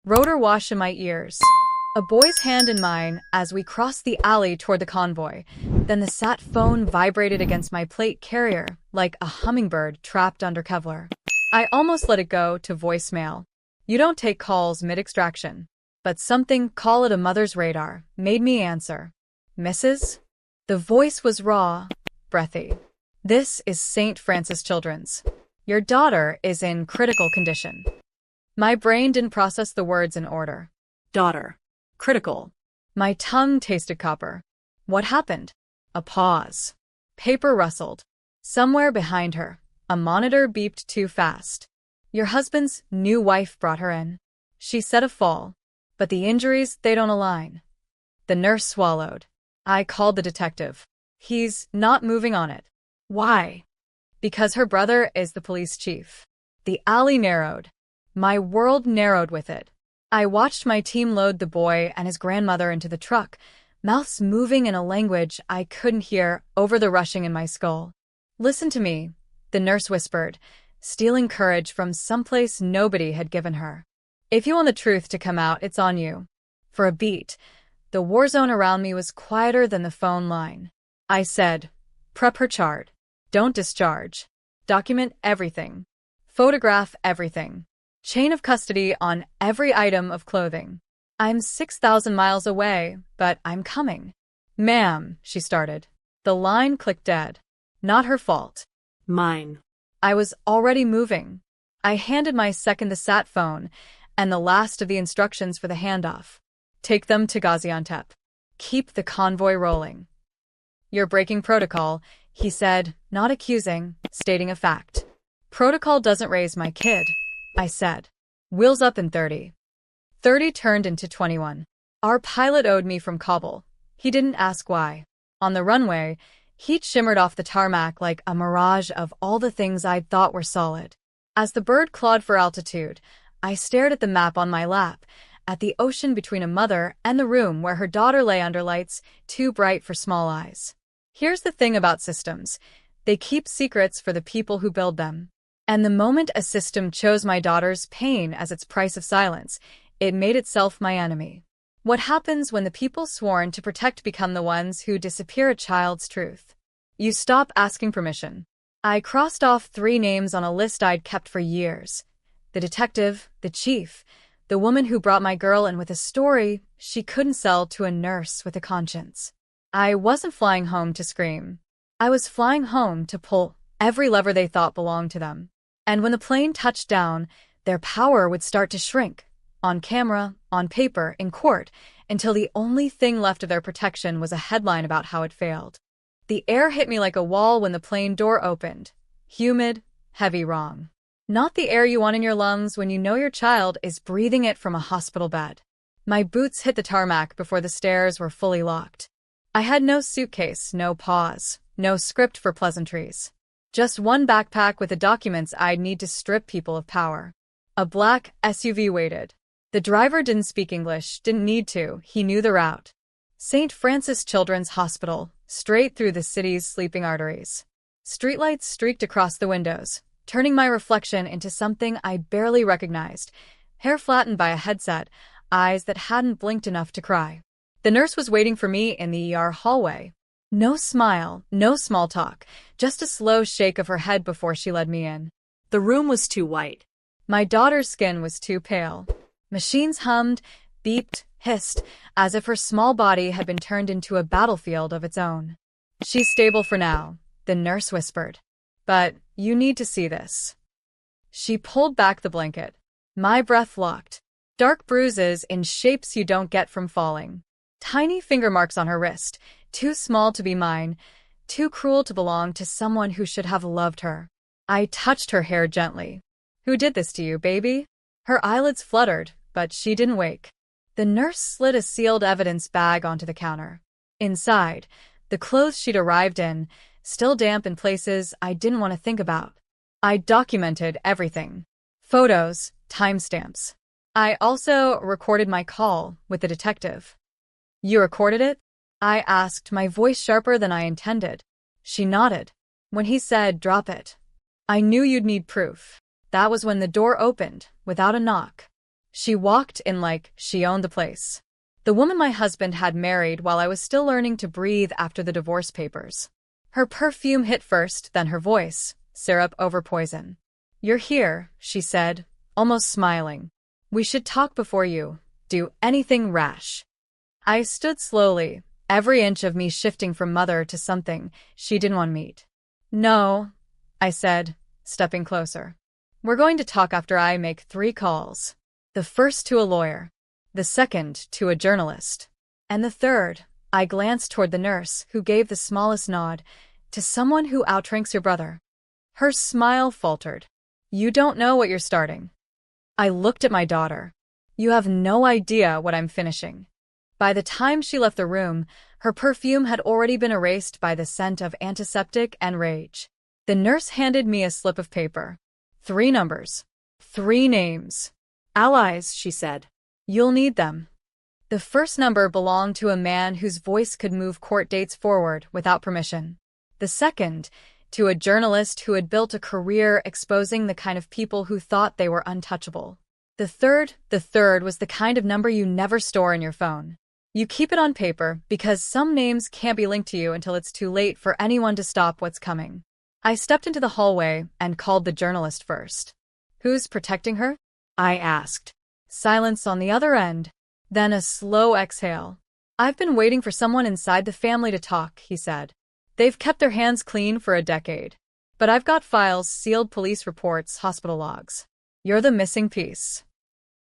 Rotor wash in my ears. A boy's hand in mine as we crossed the alley toward the convoy. Then the sat phone vibrated against my plate carrier like a hummingbird trapped under Kevlar. I almost let it go to voicemail. You don't take calls mid-extraction. But something, call it a mother's radar, made me answer. Mrs.? The voice was raw, breathy. This is St. Francis Children's. Your daughter is in critical condition. My brain didn't process the words in order. Daughter. Critical. My tongue tasted copper. What happened? A pause. Paper rustled. Somewhere behind her, a monitor beeped too fast. Your husband's new wife brought her in. She said a fall. But the injuries, they don't align. The nurse swallowed. I called the detective. He's not moving on it. Why? Because her brother is the police chief. The alley narrowed. My world narrowed with it. I watched my team load the boy and his grandmother into the truck, mouths moving in a language I couldn't hear over the rushing in my skull. Listen to me, the nurse whispered, stealing courage from someplace nobody had given her. If you want the truth to come out, it's on you. For a beat, the war zone around me was quieter than the phone line. I said, prep her chart. Don't discharge. Document everything. Photograph everything. Chain of custody on every item of clothing. I'm 6,000 miles away, but I'm coming. Ma'am, she started. The line clicked dead. Not her fault. Mine. I was already moving. I handed my second the sat phone and the last of the instructions for the handoff. Take them to Gaziantep. Keep the convoy rolling. You're breaking protocol, he said, not accusing, stating a fact. Protocol doesn't raise my kid, I said. Wheels up in 30. 30 turned into 21. Our pilot owed me from Kabul. He didn't ask why. On the runway, heat shimmered off the tarmac like a mirage of all the things I'd thought were solid. As the bird clawed for altitude, I stared at the map on my lap, at the ocean between a mother and the room where her daughter lay under lights too bright for small eyes. Here's the thing about systems. They keep secrets for the people who build them. And the moment a system chose my daughter's pain as its price of silence, it made itself my enemy. What happens when the people sworn to protect become the ones who disappear a child's truth? You stop asking permission. I crossed off 3 names on a list I'd kept for years. The detective, the chief, the woman who brought my girl in with a story she couldn't sell to a nurse with a conscience. I wasn't flying home to scream. I was flying home to pull every lever they thought belonged to them. And when the plane touched down, their power would start to shrink. On camera, on paper, in court, until the only thing left of their protection was a headline about how it failed. The air hit me like a wall when the plane door opened. Humid, heavy, wrong. Not the air you want in your lungs when you know your child is breathing it from a hospital bed. My boots hit the tarmac before the stairs were fully locked. I had no suitcase, no pause, no script for pleasantries. Just one backpack with the documents I'd need to strip people of power. A black SUV waited. The driver didn't speak English, didn't need to, he knew the route. St. Francis Children's Hospital, straight through the city's sleeping arteries. Streetlights streaked across the windows, turning my reflection into something I barely recognized. Hair flattened by a headset, eyes that hadn't blinked enough to cry. The nurse was waiting for me in the ER hallway. No smile, no small talk, just a slow shake of her head before she led me in. The room was too white. My daughter's skin was too pale. Machines hummed, beeped, hissed, as if her small body had been turned into a battlefield of its own. She's stable for now, the nurse whispered. But you need to see this. She pulled back the blanket. My breath locked. Dark bruises in shapes you don't get from falling. Tiny finger marks on her wrist, too small to be mine, too cruel to belong to someone who should have loved her. I touched her hair gently. Who did this to you, baby? Her eyelids fluttered, but she didn't wake. The nurse slid a sealed evidence bag onto the counter. Inside, the clothes she'd arrived in, still damp in places I didn't want to think about. I documented everything. Photos, timestamps. I also recorded my call with the detective. You recorded it? I asked, my voice sharper than I intended. She nodded. When he said, drop it. I knew you'd need proof. That was when the door opened, without a knock. She walked in like she owned the place. The woman my husband had married while I was still learning to breathe after the divorce papers. Her perfume hit first, then her voice, syrup over poison. "You're here," she said, almost smiling. "We should talk before you do anything rash." I stood slowly, every inch of me shifting from mother to something she didn't want to meet. "No," I said, stepping closer. "We're going to talk after I make 3 calls. The first to a lawyer, the second to a journalist, and the third," I glanced toward the nurse who gave the smallest nod, "to someone who outranks your brother." Her smile faltered. "You don't know what you're starting." I looked at my daughter. "You have no idea what I'm finishing." By the time she left the room, her perfume had already been erased by the scent of antiseptic and rage. The nurse handed me a slip of paper. 3 numbers. 3 names. "Allies," she said. "You'll need them." The first number belonged to a man whose voice could move court dates forward without permission. The second, to a journalist who had built a career exposing the kind of people who thought they were untouchable. The third was the kind of number you never store in your phone. You keep it on paper because some names can't be linked to you until it's too late for anyone to stop what's coming. I stepped into the hallway and called the journalist first. "Who's protecting her?" I asked. Silence on the other end, then a slow exhale. "I've been waiting for someone inside the family to talk," he said. "They've kept their hands clean for a decade. But I've got files, sealed police reports, hospital logs. You're the missing piece."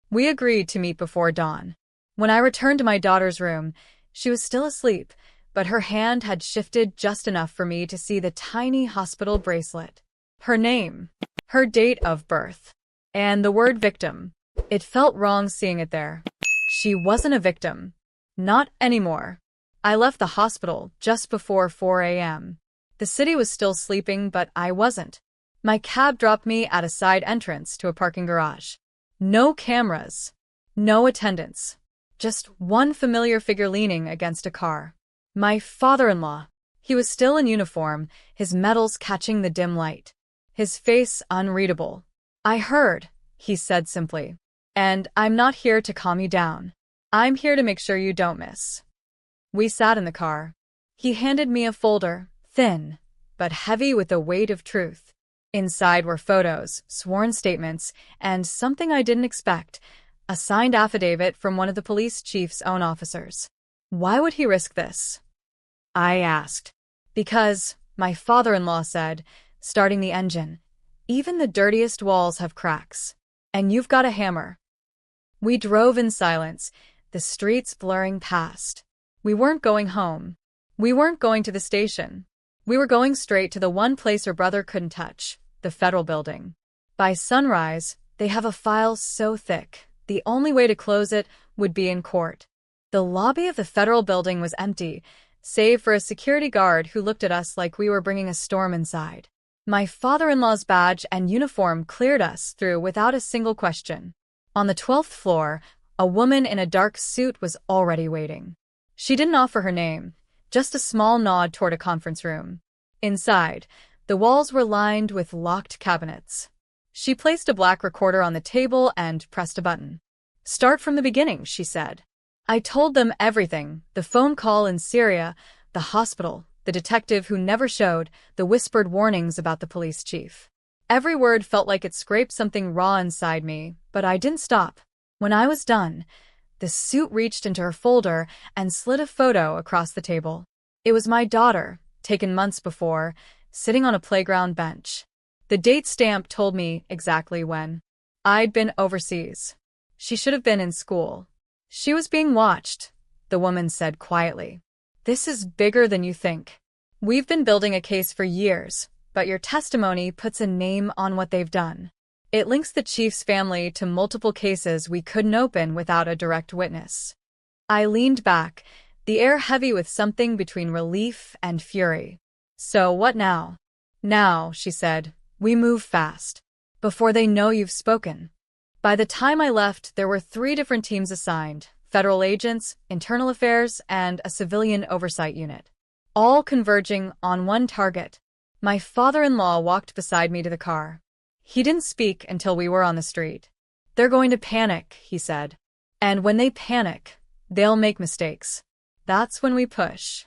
We agreed to meet before dawn. When I returned to my daughter's room, she was still asleep, but her hand had shifted just enough for me to see the tiny hospital bracelet. Her name, her date of birth, and the word victim. It felt wrong seeing it there. She wasn't a victim. Not anymore. I left the hospital just before 4 a.m. The city was still sleeping, but I wasn't. My cab dropped me at a side entrance to a parking garage. No cameras. No attendants. Just one familiar figure leaning against a car. My father-in-law. He was still in uniform, his medals catching the dim light. His face unreadable. "I heard," he said simply. "And I'm not here to calm you down. I'm here to make sure you don't miss." We sat in the car. He handed me a folder, thin, but heavy with the weight of truth. Inside were photos, sworn statements, and something I didn't expect, a signed affidavit from one of the police chief's own officers. "Why would he risk this?" I asked. "Because," my father-in-law said, starting the engine, "even the dirtiest walls have cracks. And you've got a hammer." We drove in silence, the streets blurring past. We weren't going home. We weren't going to the station. We were going straight to the one place her brother couldn't touch, the federal building. By sunrise, they have a file so thick, the only way to close it would be in court. The lobby of the federal building was empty, save for a security guard who looked at us like we were bringing a storm inside. My father-in-law's badge and uniform cleared us through without a single question. On the 12th floor, a woman in a dark suit was already waiting. She didn't offer her name, just a small nod toward a conference room. Inside, the walls were lined with locked cabinets. She placed a black recorder on the table and pressed a button. "Start from the beginning," she said. I told them everything, the phone call in Syria, the hospital, the detective who never showed, the whispered warnings about the police chief. Every word felt like it scraped something raw inside me, but I didn't stop. When I was done, the suit reached into her folder and slid a photo across the table. It was my daughter, taken months before, sitting on a playground bench. The date stamp told me exactly when. I'd been overseas. She should have been in school. She was being watched, the woman said quietly. "This is bigger than you think. We've been building a case for years, but your testimony puts a name on what they've done. It links the chief's family to multiple cases we couldn't open without a direct witness." I leaned back, the air heavy with something between relief and fury. "So what now?" "Now," she said, "we move fast. Before they know you've spoken." By the time I left, there were 3 different teams assigned: federal agents, internal affairs, and a civilian oversight unit. All converging on one target. My father-in-law walked beside me to the car. He didn't speak until we were on the street. They're going to panic, he said. And when they panic, they'll make mistakes. That's when we push.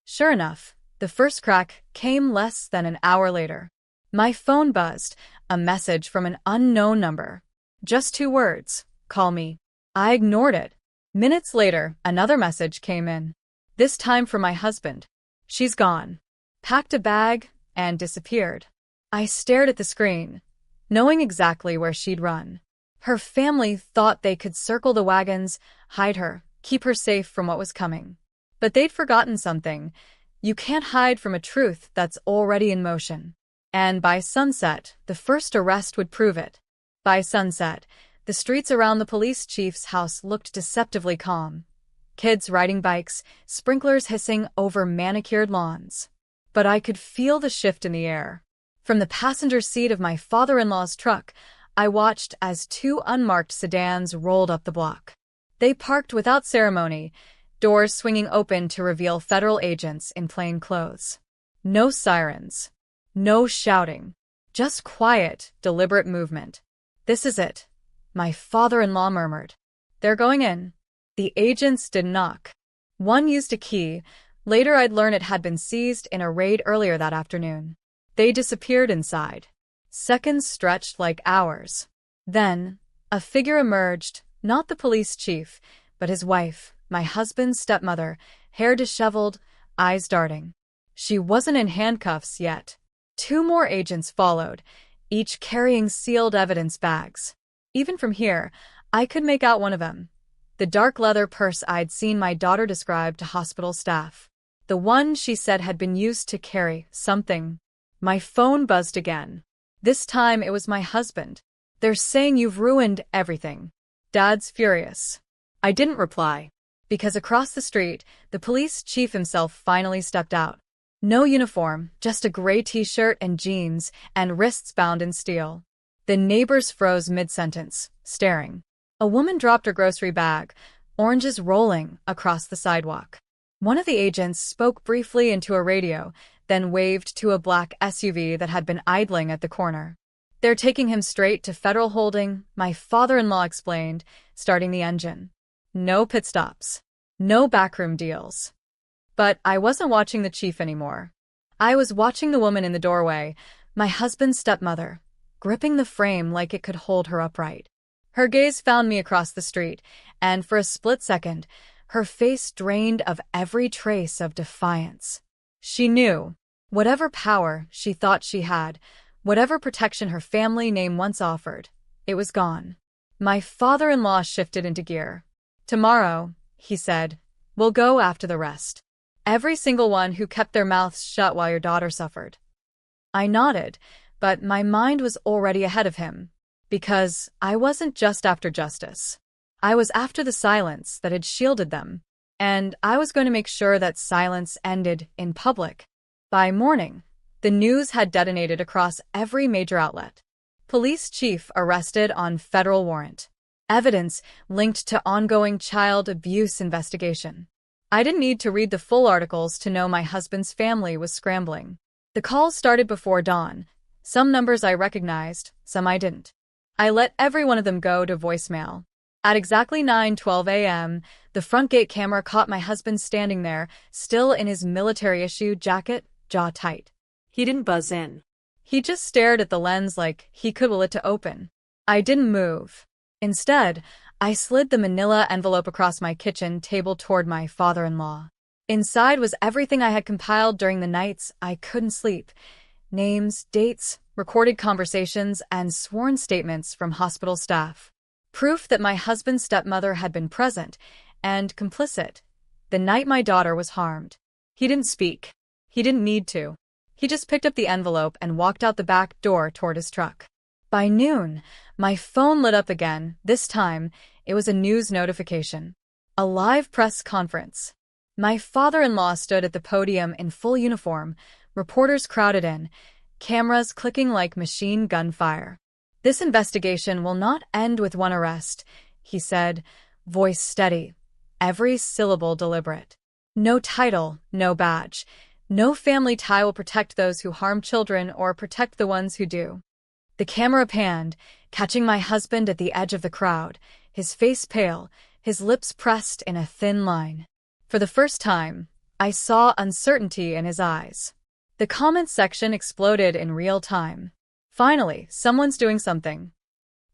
Sure enough, the first crack came less than an hour later. My phone buzzed, a message from an unknown number. Just 2 words, call me. I ignored it. Minutes later, another message came in. This time from my husband. She's gone. Packed a bag and disappeared. I stared at the screen, knowing exactly where she'd run. Her family thought they could circle the wagons, hide her, keep her safe from what was coming. But they'd forgotten something. You can't hide from a truth that's already in motion. And by sunset, the first arrest would prove it. By sunset, the streets around the police chief's house looked deceptively calm. Kids riding bikes, sprinklers hissing over manicured lawns. But I could feel the shift in the air. From the passenger seat of my father-in-law's truck, I watched as 2 unmarked sedans rolled up the block. They parked without ceremony, doors swinging open to reveal federal agents in plain clothes. No sirens. No shouting. Just quiet, deliberate movement. This is it, my father-in-law murmured. They're going in. The agents didn't knock. One used a key. Later I'd learn it had been seized in a raid earlier that afternoon. They disappeared inside. Seconds stretched like hours. Then, a figure emerged, not the police chief, but his wife, my husband's stepmother, hair disheveled, eyes darting. She wasn't in handcuffs yet. 2 more agents followed, each carrying sealed evidence bags. Even from here, I could make out one of them. The dark leather purse I'd seen my daughter describe to hospital staff. The one she said had been used to carry something. My phone buzzed again. This time it was my husband. They're saying you've ruined everything. Dad's furious. I didn't reply. Because across the street, the police chief himself finally stepped out. No uniform, just a gray t-shirt and jeans, and wrists bound in steel. The neighbors froze mid-sentence, staring. A woman dropped her grocery bag, oranges rolling across the sidewalk. One of the agents spoke briefly into a radio, then waved to a black SUV that had been idling at the corner. They're taking him straight to federal holding, my father-in-law explained, starting the engine. No pit stops. No backroom deals. But I wasn't watching the chief anymore. I was watching the woman in the doorway, my husband's stepmother, gripping the frame like it could hold her upright. Her gaze found me across the street, and for a split second, her face drained of every trace of defiance. She knew. Whatever power she thought she had, whatever protection her family name once offered, it was gone. My father-in-law shifted into gear. Tomorrow, he said, we'll go after the rest. Every single one who kept their mouths shut while your daughter suffered. I nodded, but my mind was already ahead of him. Because I wasn't just after justice. I was after the silence that had shielded them. And I was going to make sure that silence ended in public. By morning, the news had detonated across every major outlet. Police chief arrested on federal warrant. Evidence linked to ongoing child abuse investigation. I didn't need to read the full articles to know my husband's family was scrambling. The calls started before dawn. Some numbers I recognized, some I didn't. I let every one of them go to voicemail. At exactly 9:12 a.m., the front gate camera caught my husband standing there, still in his military-issue jacket, jaw tight. He didn't buzz in. He just stared at the lens like he could will it to open. I didn't move. Instead, I slid the manila envelope across my kitchen table toward my father-in-law. Inside was everything I had compiled during the nights I couldn't sleep. Names, dates, recorded conversations, and sworn statements from hospital staff. Proof that my husband's stepmother had been present and complicit the night my daughter was harmed. He didn't speak. He didn't need to. He just picked up the envelope and walked out the back door toward his truck. By noon, my phone lit up again. This time, it was a news notification. A live press conference. My father-in-law stood at the podium in full uniform, reporters crowded in, cameras clicking like machine gun fire. This investigation will not end with one arrest, he said, voice steady, every syllable deliberate. No title, no badge. No family tie will protect those who harm children or protect the ones who do. The camera panned, catching my husband at the edge of the crowd, his face pale, his lips pressed in a thin line. For the first time, I saw uncertainty in his eyes. The comments section exploded in real time. Finally, someone's doing something.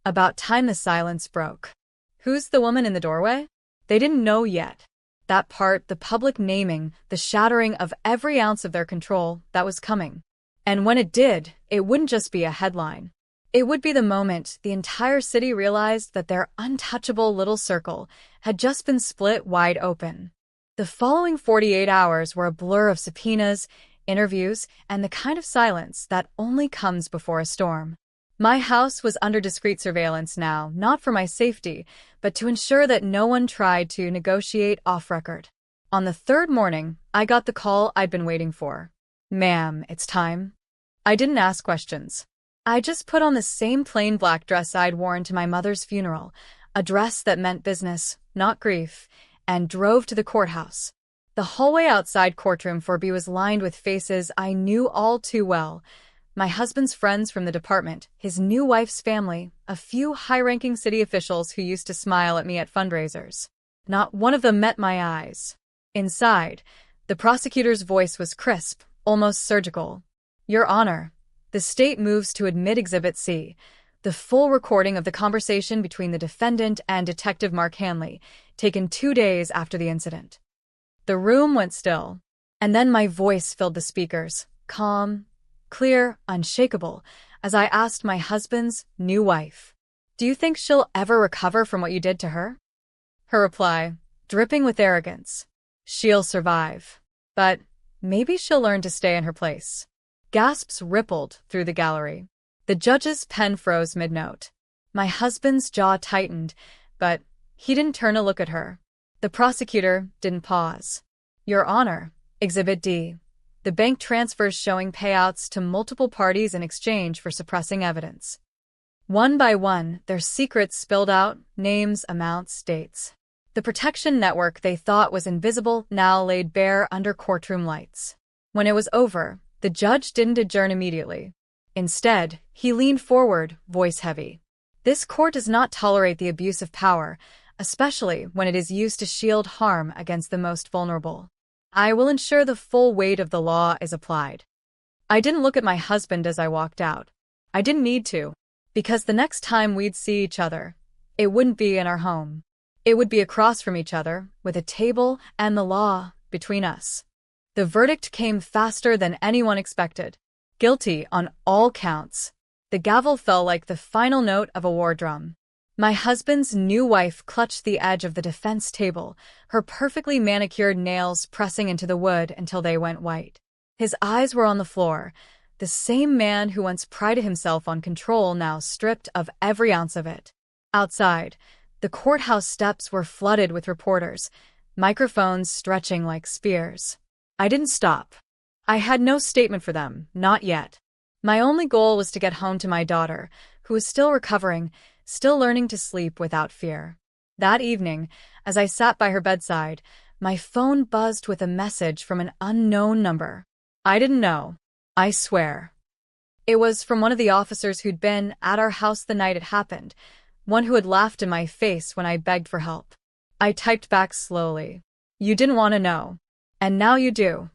About time the silence broke. Who's the woman in the doorway? They didn't know yet. That part, the public naming, the shattering of every ounce of their control, that was coming. And when it did, it wouldn't just be a headline. It would be the moment the entire city realized that their untouchable little circle had just been split wide open. The following 48 hours were a blur of subpoenas, interviews, and the kind of silence that only comes before a storm. My house was under discreet surveillance now, not for my safety, but to ensure that no one tried to negotiate off-record. On the third morning, I got the call I'd been waiting for. "Ma'am, it's time." I didn't ask questions. I just put on the same plain black dress I'd worn to my mother's funeral, a dress that meant business, not grief, and drove to the courthouse. The hallway outside courtroom 4B was lined with faces I knew all too well. My husband's friends from the department, his new wife's family, a few high-ranking city officials who used to smile at me at fundraisers. Not one of them met my eyes. Inside, the prosecutor's voice was crisp, almost surgical. "Your Honor, the state moves to admit Exhibit C, the full recording of the conversation between the defendant and Detective Mark Hanley, taken 2 days after the incident." The room went still, and then my voice filled the speakers, calm, clear, unshakable, as I asked my husband's new wife, "Do you think she'll ever recover from what you did to her?" Her reply, dripping with arrogance, "She'll survive, but maybe she'll learn to stay in her place." Gasps rippled through the gallery. The judge's pen froze mid-note. My husband's jaw tightened, but he didn't turn to look at her. The prosecutor didn't pause. "Your Honor, Exhibit D. The bank transfers showing payouts to multiple parties in exchange for suppressing evidence." One by one, their secrets spilled out, names, amounts, dates. The protection network they thought was invisible now laid bare under courtroom lights. When it was over, the judge didn't adjourn immediately. Instead, he leaned forward, voice heavy. "This court does not tolerate the abuse of power, especially when it is used to shield harm against the most vulnerable. I will ensure the full weight of the law is applied." I didn't look at my husband as I walked out. I didn't need to, because the next time we'd see each other, it wouldn't be in our home. It would be across from each other, with a table and the law between us. The verdict came faster than anyone expected. Guilty on all counts. The gavel fell like the final note of a war drum. My husband's new wife clutched the edge of the defense table, her perfectly manicured nails pressing into the wood until they went white. His eyes were on the floor. The same man who once prided himself on control now stripped of every ounce of it. Outside, the courthouse steps were flooded with reporters, microphones stretching like spears. I didn't stop. I had no statement for them, not yet. My only goal was to get home to my daughter, who was still recovering, still learning to sleep without fear. That evening, as I sat by her bedside, my phone buzzed with a message from an unknown number. I didn't know. I swear. It was from one of the officers who'd been at our house the night it happened, one who had laughed in my face when I begged for help. I typed back slowly. "You didn't want to know. And now you do."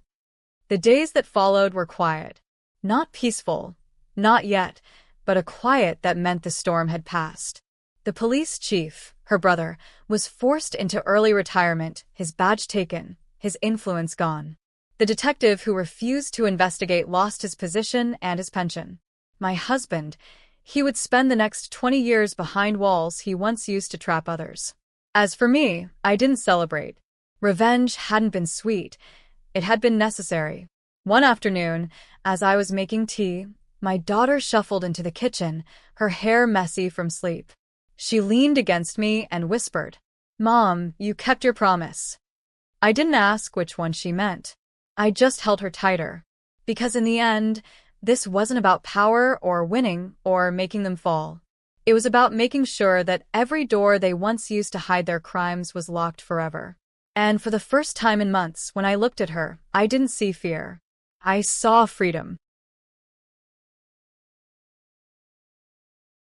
The days that followed were quiet. Not peaceful. Not yet. But a quiet that meant the storm had passed. The police chief, her brother, was forced into early retirement, his badge taken, his influence gone. The detective who refused to investigate lost his position and his pension. My husband, he would spend the next 20 years behind walls he once used to trap others. As for me, I didn't celebrate. Revenge hadn't been sweet. It had been necessary. One afternoon, as I was making tea, my daughter shuffled into the kitchen, her hair messy from sleep. She leaned against me and whispered, "Mom, you kept your promise." I didn't ask which one she meant. I just held her tighter. Because in the end, this wasn't about power or winning or making them fall. It was about making sure that every door they once used to hide their crimes was locked forever. And for the first time in months, when I looked at her, I didn't see fear. I saw freedom.